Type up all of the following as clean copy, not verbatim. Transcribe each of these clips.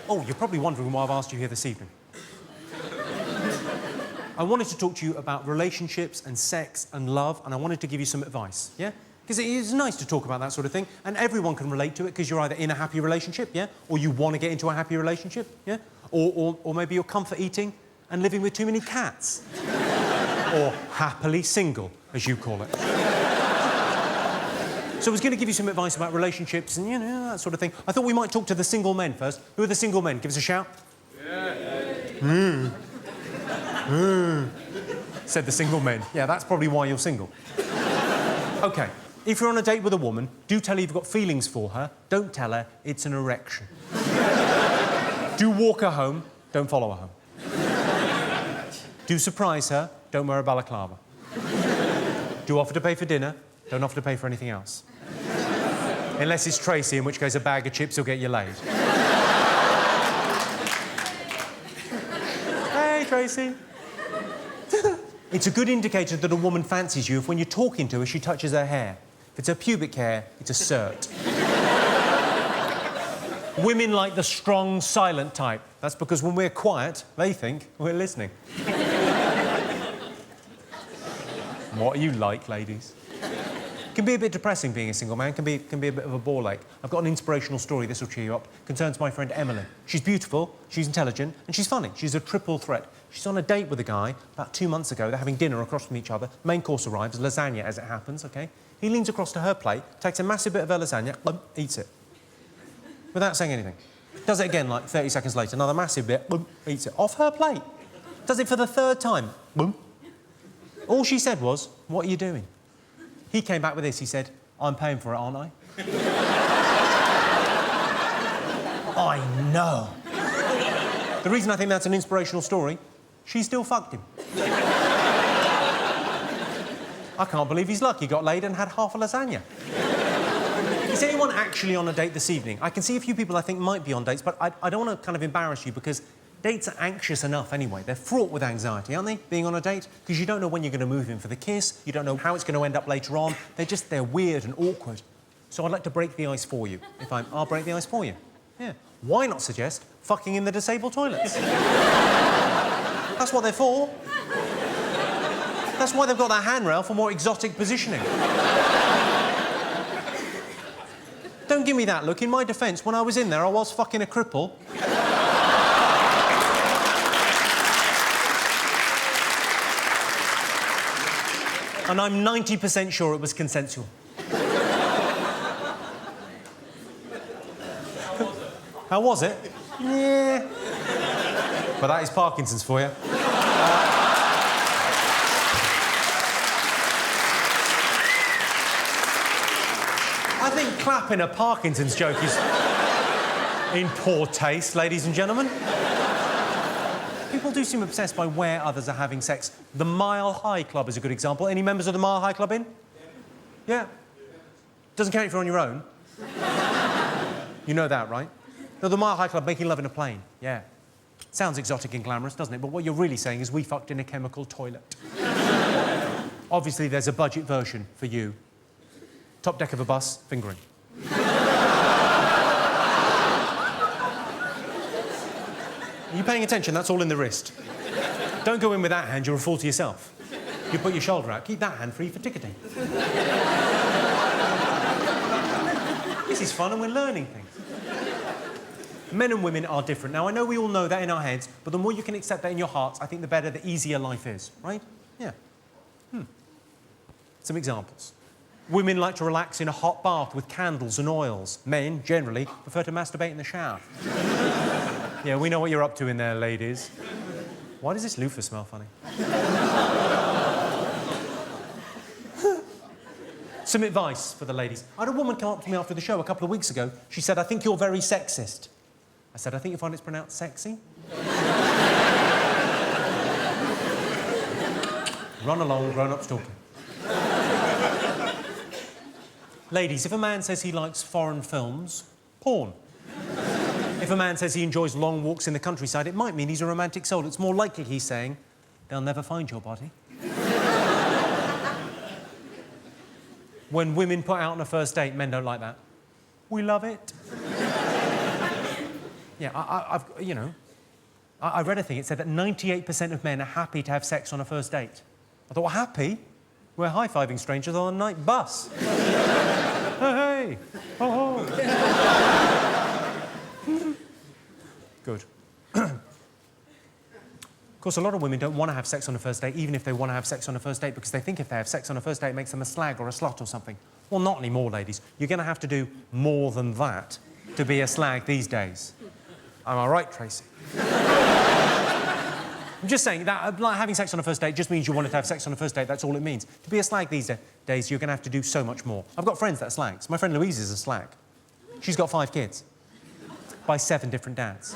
Oh, you're probably wondering why I've asked you here this evening. I wanted to talk to you about relationships and sex and love, and I wanted to give you some advice, yeah? Because it is nice to talk about that sort of thing, and everyone can relate to it because you're either in a happy relationship, yeah? Or you want to get into a happy relationship, yeah? Or maybe you're comfort eating and living with too many cats. Or happily single, as you call it. So I was going to give you some advice about relationships and, you know, that sort of thing. I thought we might talk to the single men first. Who are the single men? Give us a shout. Yeah. Said the single men. Yeah, that's probably why you're single. OK, if you're on a date with a woman, do tell her you've got feelings for her. Don't tell her it's an erection. Do walk her home. Don't follow her home. Do surprise her. Don't wear a balaclava. Do offer to pay for dinner. Don't offer to pay for anything else. Unless it's Tracy, in which case a bag of chips will get you laid. Hey, Tracy. It's a good indicator that a woman fancies you if when you're talking to her, she touches her hair. If it's her pubic hair, it's a cert. Women like the strong, silent type. That's because when we're quiet, they think we're listening. What are you like, ladies? It can be a bit depressing being a single man, can be a bit of a ball ache. I've got an inspirational story, this will cheer you up. Concerns my friend Emily. She's beautiful, she's intelligent, and she's funny. She's a triple threat. She's on a date with a guy about 2 months ago. They're having dinner across from each other. Main course arrives, lasagna as it happens, OK? He leans across to her plate, takes a massive bit of her lasagna, eats it. Without saying anything. Does it again, like 30 seconds later, another massive bit, eats it. Off her plate. Does it for the third time. All she said was, "What are you doing?" He came back with this. He said, "I'm paying for it, aren't I?" I know. The reason I think that's an inspirational story, she still fucked him. I can't believe he's lucky. He got laid and had half a lasagna. Is anyone actually on a date this evening? I can see a few people I think might be on dates, but I don't want to kind of embarrass you because dates are anxious enough anyway. They're fraught with anxiety, aren't they, being on a date? Because you don't know when you're going to move in for the kiss, you don't know how it's going to end up later on. They're weird and awkward. So I'd like to break the ice for you. I'll break the ice for you. Yeah. Why not suggest fucking in the disabled toilets? That's what they're for. That's why they've got that handrail for more exotic positioning. Don't give me that look. In my defence, when I was in there, I was fucking a cripple. And I'm 90% sure it was consensual. How was it? Yeah. But that is Parkinson's for you. I think clapping a Parkinson's joke is in poor taste, ladies and gentlemen. People do seem obsessed by where others are having sex. The Mile High Club is a good example. Any members of the Mile High Club in? Yeah. Doesn't count if you're on your own. You know that, right? No, the Mile High Club, making love in a plane. Yeah. Sounds exotic and glamorous, doesn't it? But what you're really saying is we fucked in a chemical toilet. Obviously, there's a budget version for you. Top deck of a bus, fingering. Are you paying attention? That's all in the wrist. Don't go in with that hand, you're a fool to yourself. You put your shoulder out, keep that hand free for ticketing. This is fun and we're learning things. Men and women are different. Now, I know we all know that in our heads, but the more you can accept that in your hearts, I think the better, the easier life is, right? Yeah. Some examples. Women like to relax in a hot bath with candles and oils. Men, generally, prefer to masturbate in the shower. Yeah, we know what you're up to in there, ladies. Why does this loofah smell funny? Some advice for the ladies. I had a woman come up to me after the show a couple of weeks ago. She said, "I think you're very sexist." I said, "I think you find it's pronounced sexy." Run along, grown-ups talking. Ladies, if a man says he likes foreign films, porn. If a man says he enjoys long walks in the countryside, it might mean he's a romantic soul. It's more likely he's saying, "They'll never find your body." When women put out on a first date, men don't like that. We love it. Yeah, I read a thing. It said that 98% of men are happy to have sex on a first date. I thought, well, happy? We're high-fiving strangers on a night bus. Hey, oh, oh. Good. Of course, a lot of women don't want to have sex on a first date, even if they want to have sex on a first date, because they think if they have sex on a first date, it makes them a slag or a slut or something. Well, not anymore, ladies. You're going to have to do more than that to be a slag these days. Am I right, Tracy? I'm just saying that like, having sex on a first date just means you wanted to have sex on a first date. That's all it means. To be a slag these days, you're going to have to do so much more. I've got friends that are slags. My friend Louise is a slag. She's got 5 kids by 7 different dads.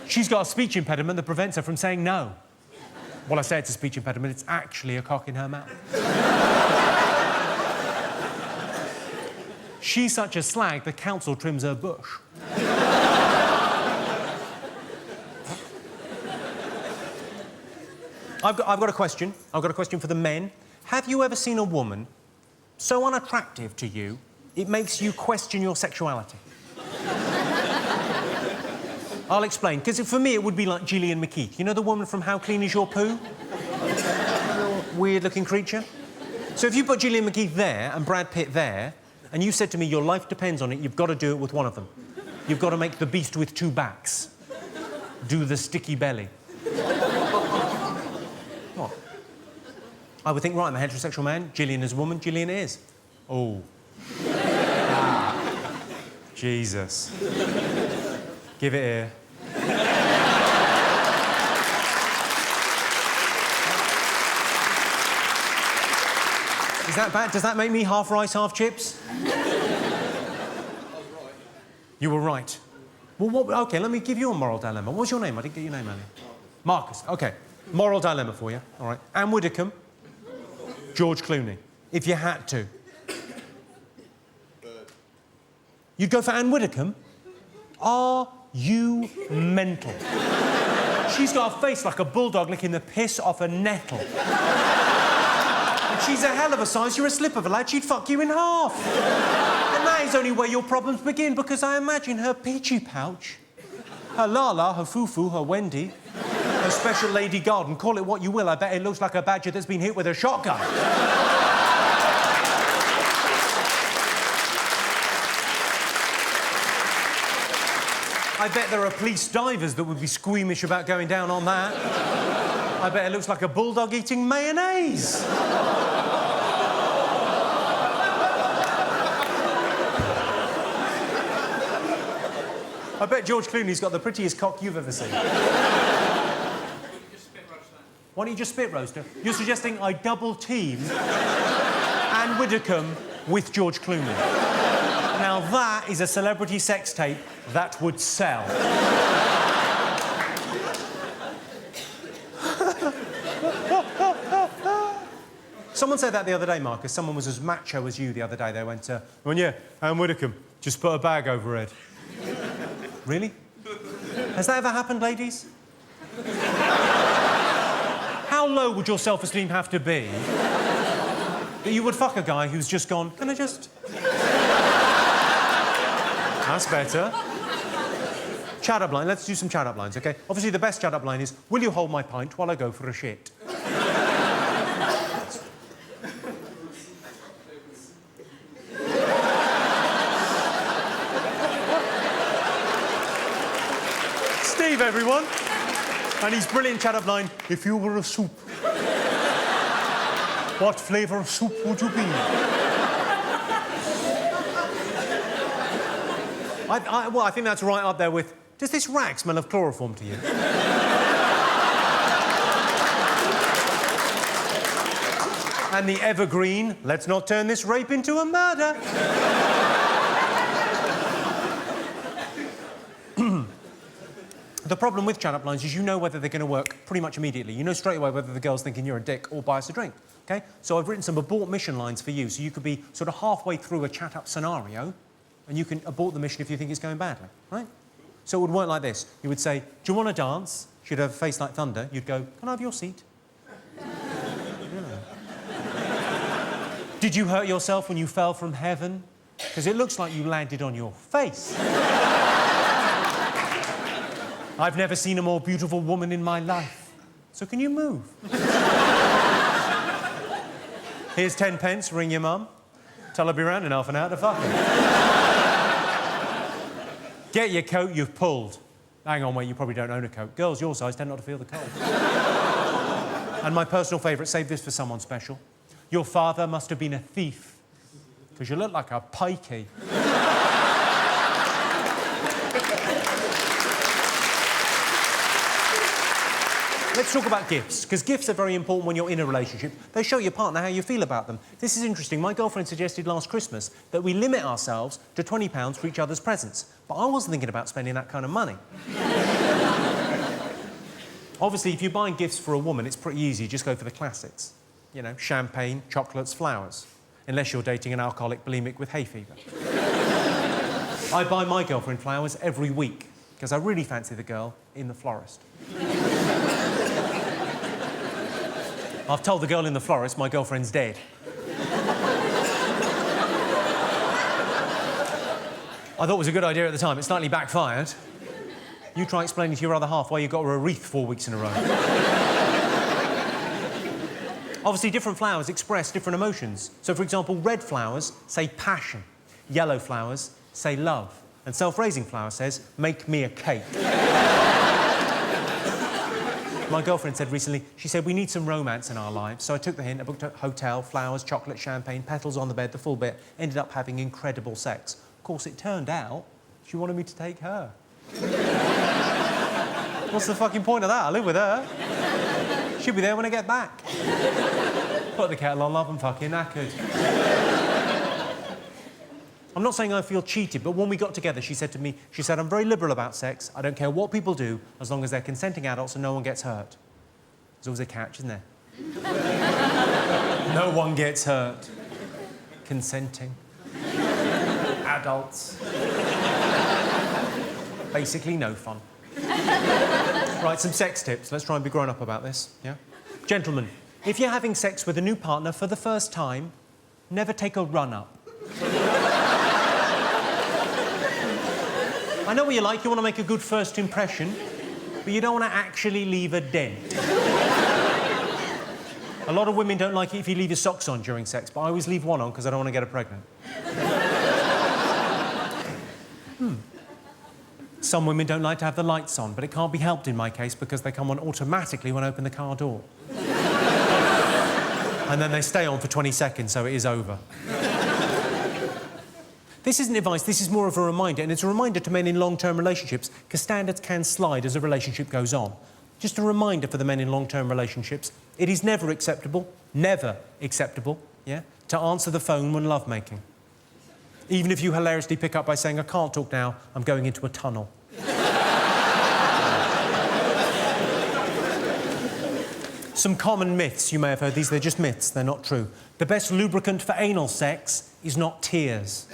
She's got a speech impediment that prevents her from saying no. Well, I say it's a speech impediment. It's actually a cock in her mouth. She's such a slag, the council trims her bush. I've got a question. I've got a question for the men. Have you ever seen a woman so unattractive to you, it makes you question your sexuality? I'll explain. Because for me, it would be like Gillian McKeith. You know the woman from How Clean Is Your Poo? Weird-looking creature. So if you put Gillian McKeith there and Brad Pitt there, and you said to me, your life depends on it, you've got to do it with one of them. You've got to make the beast with 2 backs. Do the sticky belly. What? I would think, right, I'm a heterosexual man, Gillian is a woman, Gillian is. Oh. Jesus. Give it here. Is that bad? Does that make me half rice, half chips? You were right. Well, OK, let me give you a moral dilemma. What's your name? I didn't get your name earlier. Marcus. OK. Moral dilemma for you. All right. Anne Widdecombe. George Clooney. If you had to. You'd go for Anne Widdecombe? Are you mental? She's got a face like a bulldog licking the piss off a nettle. And she's a hell of a size. You're a slip of a lad, she'd fuck you in half. And that is only where your problems begin, because I imagine her peachy pouch, her Lala, her Fufu, her Wendy, her special lady garden, call it what you will, I bet it looks like a badger that's been hit with a shotgun. I bet there are police divers that would be squeamish about going down on that. I bet it looks like a bulldog eating mayonnaise. I bet George Clooney's got the prettiest cock you've ever seen. Why don't you just spit roast her? You're suggesting I double-team Anne Widdecombe with George Clooney. Now that is a celebrity sex tape that would sell. Someone said that the other day, Marcus. Someone was as macho as you the other day. They went, yeah, Anne Widdecombe, just put a bag over her head. Really? Has that ever happened, ladies? How low would your self-esteem have to be that you would fuck a guy who's just gone, can I just... That's better. Chat-up line. Let's do some chat-up lines, OK? Obviously, the best chat-up line is, will you hold my pint while I go for a shit? Steve, everyone. And his brilliant chat-up line, if you were a soup, what flavour of soup would you be? Well, I think that's right up there with, does this rag smell of chloroform to you? And the evergreen, let's not turn this rape into a murder. The problem with chat-up lines is you know whether they're going to work pretty much immediately. You know straight away whether the girl's thinking you're a dick or buy us a drink, OK? So I've written some abort mission lines for you, so you could be sort of halfway through a chat-up scenario and you can abort the mission if you think it's going badly, right? So it would work like this. You would say, do you want to dance? She'd have a face like thunder. You'd go, can I have your seat? Yeah. Did you hurt yourself when you fell from heaven? because it looks like you landed on your face. I've never seen a more beautiful woman in my life. So can you move? Here's 10 pence, ring your mum. Tell her I'll be round in half an hour to fuck her. Get your coat, you've pulled. Hang on, wait, you probably don't own a coat. Girls your size tend not to feel the cold. And my personal favourite, save this for someone special. Your father must have been a thief, because you look like a pikey. Let's talk about gifts, because gifts are very important when you're in a relationship. They show your partner how you feel about them. This is interesting. My girlfriend suggested last Christmas that we limit ourselves to £20 for each other's presents. But I wasn't thinking about spending that kind of money. Obviously, if you're buying gifts for a woman, it's pretty easy. Just go for the classics. You know, champagne, chocolates, flowers. Unless you're dating an alcoholic bulimic with hay fever. I buy my girlfriend flowers every week, because I really fancy the girl in the florist. I've told the girl in the florist my girlfriend's dead. I thought it was a good idea at the time. It slightly backfired. You try explaining to your other half why you got her a wreath 4 weeks in a row. Obviously, different flowers express different emotions. So, for example, red flowers say passion. Yellow flowers say love. And self-raising flower says, make me a cake. My girlfriend said recently, she said, we need some romance in our lives. So I took the hint, I booked a hotel, flowers, chocolate, champagne, petals on the bed, the full bit. Ended up having incredible sex. Of course, it turned out she wanted me to take her. What's the fucking point of that? I live with her. She'll be there when I get back. Put the kettle on, love, and fucking knackered. I'm not saying I feel cheated, but when we got together, she said to me, she said, I'm very liberal about sex. I don't care what people do, as long as they're consenting adults and no one gets hurt. There's always a catch, isn't there? No one gets hurt. Consenting. Adults. Basically, no fun. Right, some sex tips. Let's try and be grown up about this, yeah? Gentlemen, if you're having sex with a new partner for the first time, never take a run-up. I know what you like, you want to make a good first impression, but you don't want to actually leave a dent. A lot of women don't like it if you leave your socks on during sex, but I always leave one on because I don't want to get her pregnant. Some women don't like to have the lights on, but it can't be helped in my case because they come on automatically when I open the car door. And then they stay on for 20 seconds, so it is over. This isn't advice, this is more of a reminder, and it's a reminder to men in long-term relationships, because standards can slide as a relationship goes on. Just a reminder for the men in long-term relationships, it is never acceptable, yeah, to answer the phone when lovemaking. Even if you hilariously pick up by saying, I can't talk now, I'm going into a tunnel. Some common myths you may have heard. These, they're just myths, they're not true. The best lubricant for anal sex is not tears.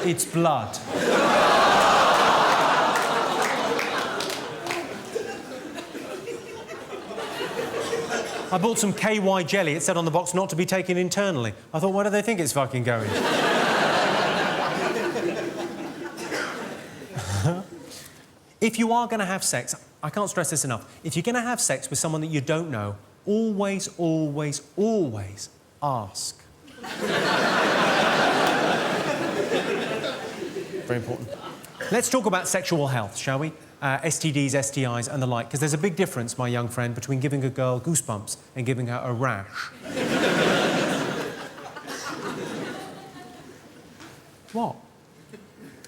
It's blood. I bought some KY jelly. It said on the box not to be taken internally. I thought, where do they think it's fucking going? If you are going to have sex, I can't stress this enough, if you're going to have sex with someone that you don't know, always, always, always ask. Very important. Let's talk about sexual health, shall we? STDs, STIs and the like, because there's a big difference, my young friend, between giving a girl goosebumps and giving her a rash. What?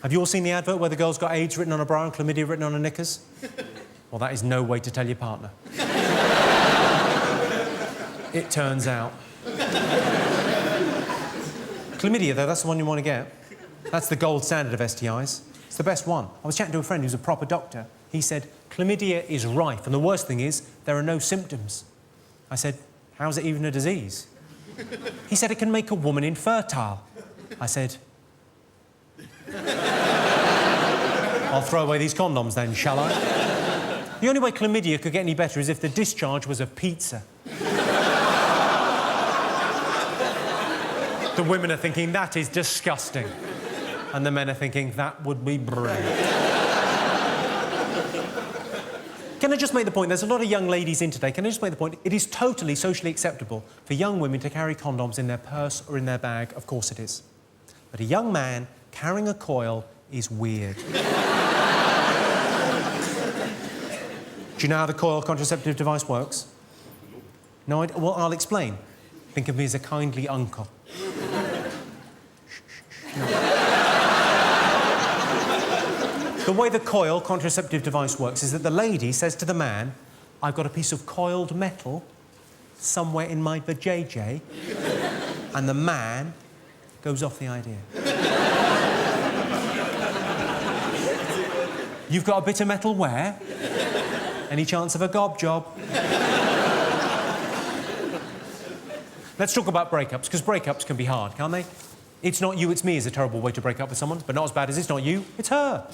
Have you all seen the advert where the girl's got AIDS written on a bra and chlamydia written on her knickers? Well, that is no way to tell your partner. It turns out. Chlamydia, though, that's the one you want to get. That's the gold standard of STIs. It's the best one. I was chatting to a friend who's a proper doctor. He said, chlamydia is rife, and the worst thing is, there are no symptoms. I said, how's it even a disease? He said it can make a woman infertile. I said, I'll throw away these condoms then, shall I? The only way chlamydia could get any better is if the discharge was a pizza. The women are thinking, that is disgusting. And the men are thinking, that would be brilliant. Can I just make the point, there's a lot of young ladies in today, can I just make the point, it is totally socially acceptable for young women to carry condoms in their purse or in their bag, of course it is. But a young man carrying a coil is weird. Do you know how the coil contraceptive device works? No, well, I'll explain. Think of me as a kindly uncle. The way the coil contraceptive device works is that the lady says to the man, I've got a piece of coiled metal somewhere in my vajayjay, and the man goes off the idea. You've got a bit of metal where? Any chance of a gob job? Let's talk about breakups, because breakups can be hard, can't they? It's not you, it's me is a terrible way to break up with someone, but not as bad as it's not you, it's her.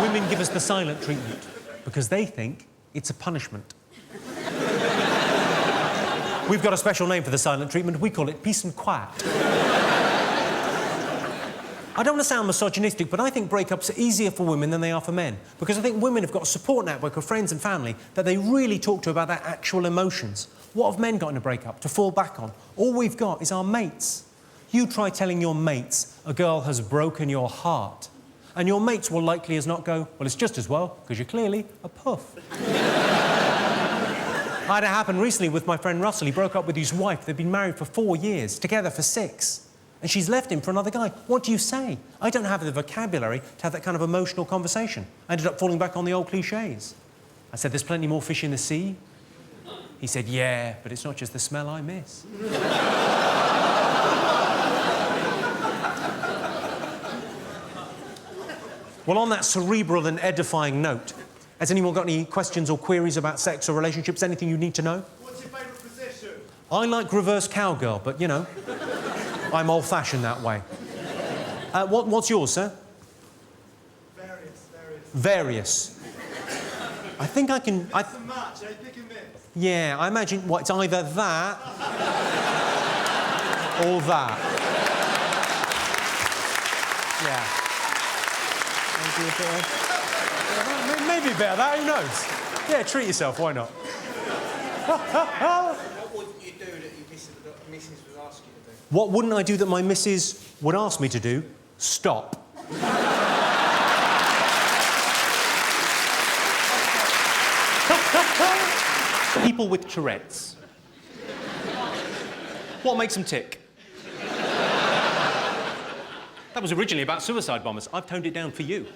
Women give us the silent treatment because they think it's a punishment. We've got a special name for the silent treatment. We call it peace and quiet. I don't want to sound misogynistic, but I think breakups are easier for women than they are for men, because I think women have got a support network of friends and family that they really talk to about their actual emotions. What have men got in a breakup to fall back on? All we've got is our mates. You try telling your mates a girl has broken your heart, and your mates will likely as not go, well, it's just as well, because you're clearly a puff. I had it happen recently with my friend Russell. He broke up with his wife. They'd been married for 4 years, together for 6. And she's left him for another guy. What do you say? I don't have the vocabulary to have that kind of emotional conversation. I ended up falling back on the old clichés. I said, there's plenty more fish in the sea. He said, yeah, but it's not just the smell I miss. Well, on that cerebral and edifying note, has anyone got any questions or queries about sex or relationships? Anything you need to know? What's your favourite position? I like reverse cowgirl, but, you know, I'm old-fashioned that way. What's yours, sir? Various. I think I can... It's a match, eh? Pick and mix. Yeah, I imagine, what, it's either that or that. Yeah. Maybe a bit of that, who knows? Yeah, treat yourself, why not? What wouldn't you do that your missus would ask you to do? What wouldn't I do that my missus would ask me to do? Stop. People with Tourette's. What makes them tick? That was originally about suicide bombers. I've toned it down for you.